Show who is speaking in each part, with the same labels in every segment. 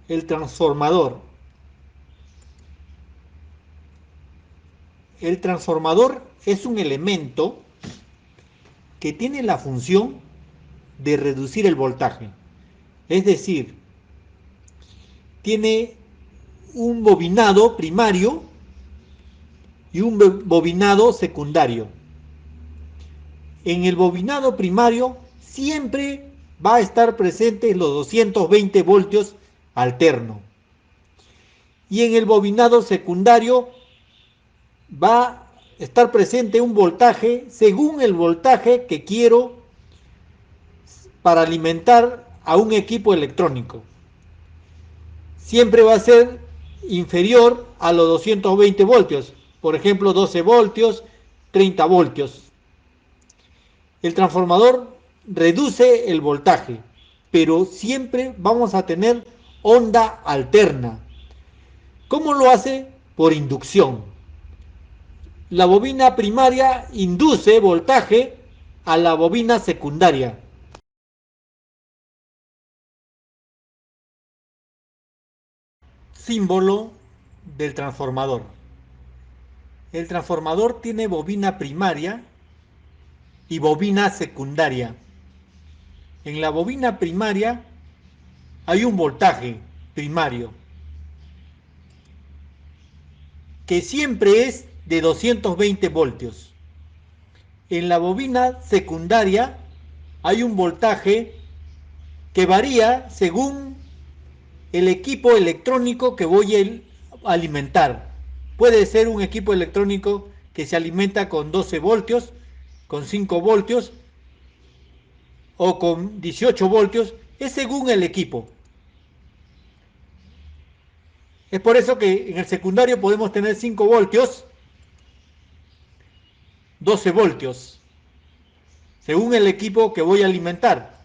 Speaker 1: El transformador. El transformador es un elemento que tiene la función de reducir el voltaje. Es decir, tiene un bobinado primario y un bobinado secundario. En el bobinado primario siempre va a estar presente los 220 voltios alterno. Y en el bobinado secundario va a estar presente un voltaje según el voltaje que quiero para alimentar a un equipo electrónico. Siempre va a ser inferior a los 220 voltios. Por ejemplo, 12 voltios, 30 voltios. El transformador reduce el voltaje, pero siempre vamos a tener onda alterna. ¿Cómo lo hace? Por inducción. La bobina primaria induce voltaje a la bobina secundaria. Símbolo del transformador. El transformador tiene bobina primaria y bobina secundaria. En la bobina primaria hay un voltaje primario que siempre es de 220 voltios. En la bobina secundaria hay un voltaje que varía según el equipo electrónico que voy a alimentar. Puede ser un equipo electrónico que se alimenta con 12 voltios, con 5 voltios o con 18 voltios, es según el equipo. Es por eso que en el secundario podemos tener 5 voltios, 12 voltios, según el equipo que voy a alimentar.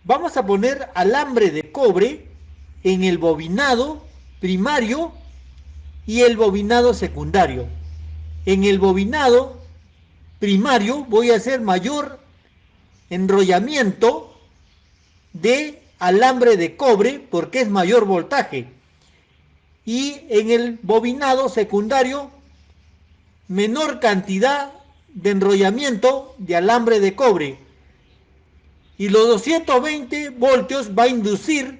Speaker 1: Vamos a poner alambre de cobre en el bobinado primario y el bobinado secundario. En el bobinado primario voy a hacer mayor enrollamiento de alambre de cobre porque es mayor voltaje. Y en el bobinado secundario, menor cantidad de enrollamiento de alambre de cobre. Y los 220 voltios va a inducir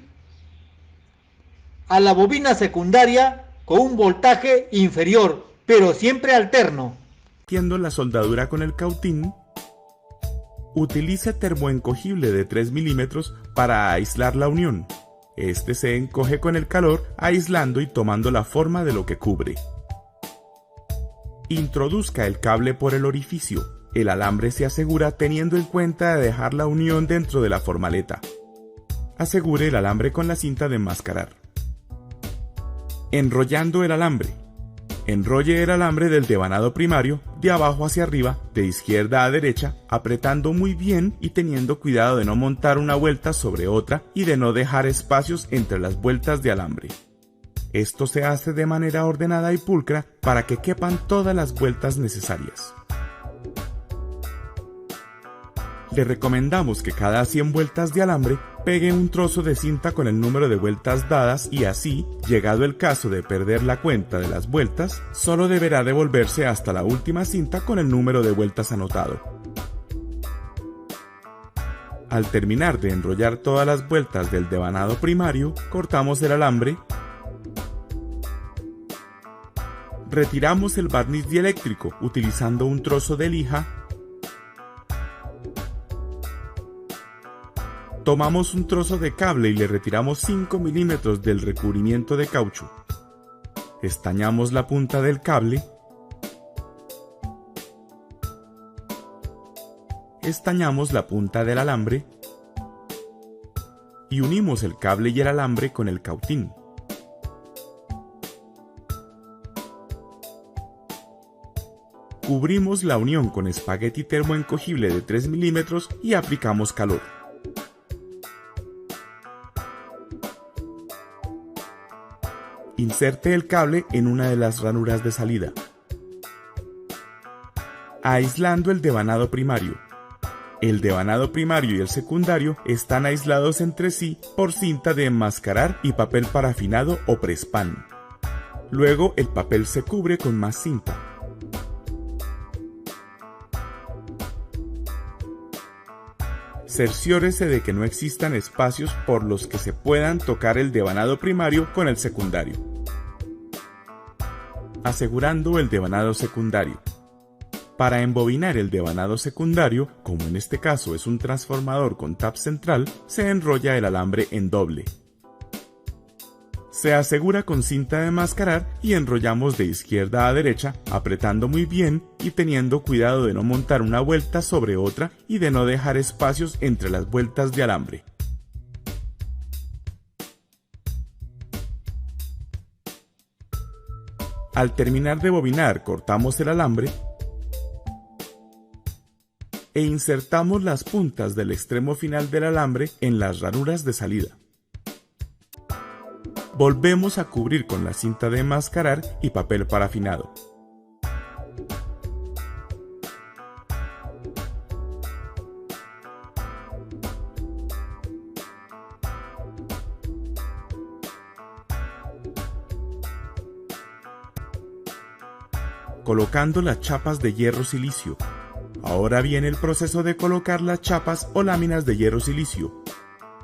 Speaker 1: a la bobina secundaria con un voltaje inferior, pero siempre alterno.
Speaker 2: Haciendo la soldadura con el cautín, utilice termoencogible de 3 milímetros para aislar la unión. Este se encoge con el calor, aislando y tomando la forma de lo que cubre. Introduzca el cable por el orificio. El alambre se asegura teniendo en cuenta de dejar la unión dentro de la formaleta. Asegure el alambre con la cinta de enmascarar. Enrollando el alambre. Enrolle el alambre del devanado primario de abajo hacia arriba, de izquierda a derecha, apretando muy bien y teniendo cuidado de no montar una vuelta sobre otra y de no dejar espacios entre las vueltas de alambre. Esto se hace de manera ordenada y pulcra para que quepan todas las vueltas necesarias. Le recomendamos que cada 100 vueltas de alambre pegue un trozo de cinta con el número de vueltas dadas y así, llegado el caso de perder la cuenta de las vueltas, solo deberá devolverse hasta la última cinta con el número de vueltas anotado. Al terminar de enrollar todas las vueltas del devanado primario, cortamos el alambre, retiramos el barniz dieléctrico utilizando un trozo de lija. Tomamos un trozo de cable y le retiramos 5 milímetros del recubrimiento de caucho. Estañamos la punta del cable. Estañamos la punta del alambre. Y unimos el cable y el alambre con el cautín. Cubrimos la unión con espagueti termoencogible de 3 milímetros y aplicamos calor. Inserte el cable en una de las ranuras de salida, aislando el devanado primario. El devanado primario y el secundario están aislados entre sí por cinta de enmascarar y papel parafinado o presspan. Luego el papel se cubre con más cinta. Cerciórese de que no existan espacios por los que se puedan tocar el devanado primario con el secundario. Asegurando el devanado secundario. Para embobinar el devanado secundario, como en este caso es un transformador con tap central, se enrolla el alambre en doble. Se asegura con cinta de enmascarar y enrollamos de izquierda a derecha, apretando muy bien y teniendo cuidado de no montar una vuelta sobre otra y de no dejar espacios entre las vueltas de alambre. Al terminar de bobinar, cortamos el alambre e insertamos las puntas del extremo final del alambre en las ranuras de salida. Volvemos a cubrir con la cinta de enmascarar y papel parafinado. Colocando las chapas de hierro silicio. Ahora viene el proceso de colocar las chapas o láminas de hierro silicio.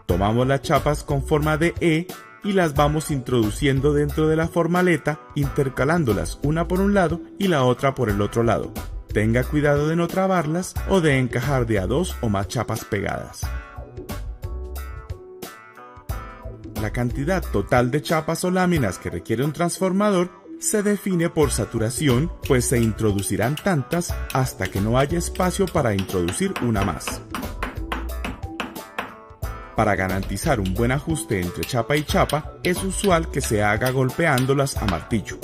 Speaker 2: Tomamos las chapas con forma de E y las vamos introduciendo dentro de la formaleta, intercalándolas una por un lado y la otra por el otro lado. Tenga cuidado de no trabarlas o de encajar de a dos o más chapas pegadas. La cantidad total de chapas o láminas que requiere un transformador se define por saturación, pues se introducirán tantas hasta que no haya espacio para introducir una más. Para garantizar un buen ajuste entre chapa y chapa, es usual que se haga golpeándolas a martillo.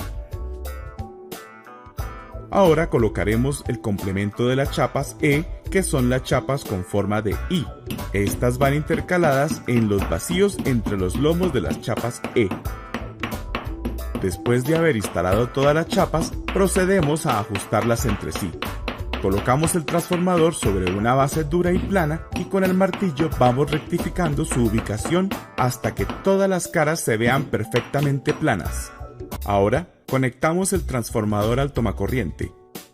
Speaker 2: Ahora colocaremos el complemento de las chapas E, que son las chapas con forma de I. Estas van intercaladas en los vacíos entre los lomos de las chapas E. Después de haber instalado todas las chapas, procedemos a ajustarlas entre sí. Colocamos el transformador sobre una base dura y plana y con el martillo vamos rectificando su ubicación hasta que todas las caras se vean perfectamente planas. Ahora, conectamos el transformador al tomacorriente.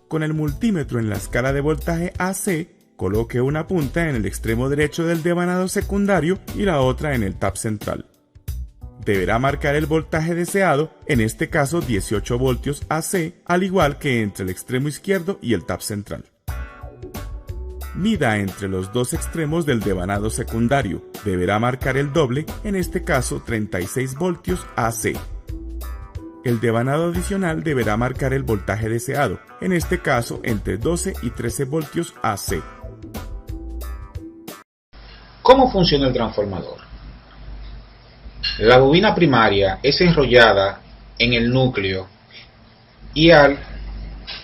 Speaker 2: Con el multímetro en la escala de voltaje AC, coloque una punta en el extremo derecho del devanado secundario y la otra en el tap central. Deberá marcar el voltaje deseado, en este caso 18 voltios AC, al igual que entre el extremo izquierdo y el tap central. Mida entre los dos extremos del devanado secundario. Deberá marcar el doble, en este caso 36 voltios AC. El devanado adicional deberá marcar el voltaje deseado, en este caso entre 12 y 13 voltios AC.
Speaker 3: ¿Cómo funciona el transformador? La bobina primaria es enrollada en el núcleo y al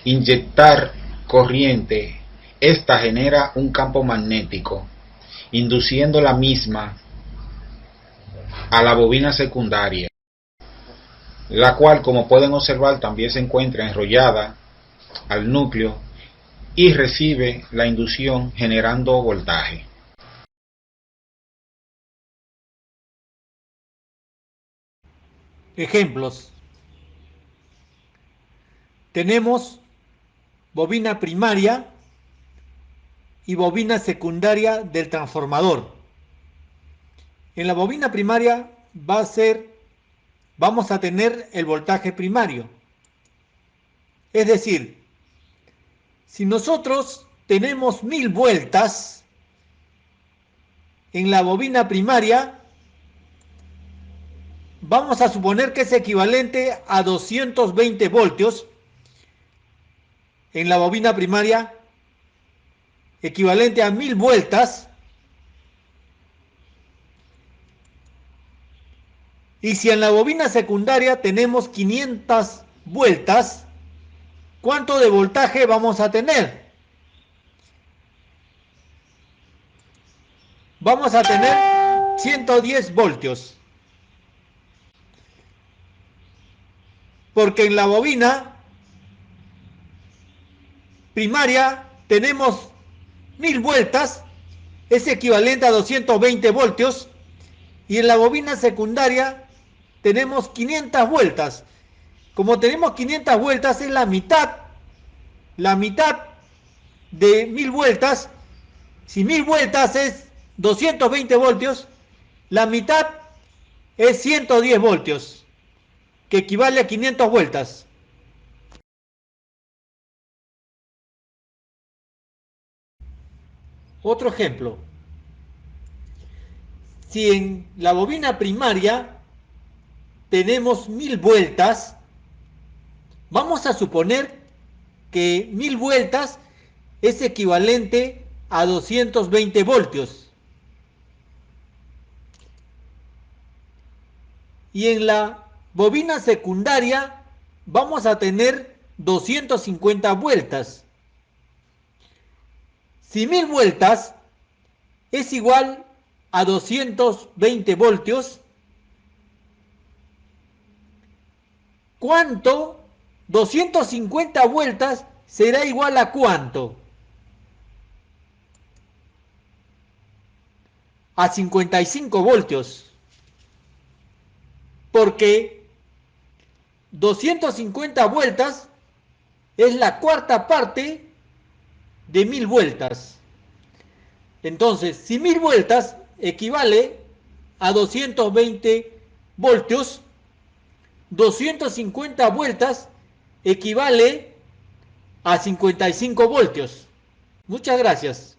Speaker 3: inyectar corriente, esta genera un campo magnético, induciendo la misma a la bobina secundaria, la cual, como pueden observar, también se encuentra enrollada al núcleo y recibe la inducción generando voltaje.
Speaker 1: Ejemplos. Tenemos bobina primaria y bobina secundaria del transformador. En la bobina primaria vamos a tener el voltaje primario. Es decir, si nosotros tenemos 1000 vueltas en la bobina primaria, vamos a suponer que es equivalente a 220 voltios en la bobina primaria, equivalente a 1000 vueltas. Y si en la bobina secundaria tenemos 500 vueltas, ¿cuánto de voltaje vamos a tener? Vamos a tener 110 voltios. Porque en la bobina primaria tenemos 1000 vueltas es equivalente a 220 voltios y en la bobina secundaria tenemos 500 vueltas. Como tenemos 500 vueltas es la mitad de 1000 vueltas. Si 1000 vueltas es 220 voltios, la mitad es 110 voltios, que equivale a 500 vueltas. Otro ejemplo. Si en la bobina primaria tenemos 1000 vueltas, vamos a suponer que 1000 vueltas es equivalente a 220 voltios. Y en la bobina secundaria vamos a tener 250 vueltas. Si 1000 vueltas es igual a 220 voltios, ¿cuánto? 250 vueltas será igual a ¿cuánto? A 55 voltios. Porque 250 vueltas es la cuarta parte de 1000 vueltas. Entonces, si 1000 vueltas equivale a 220 voltios, 250 vueltas equivale a 55 voltios. Muchas gracias.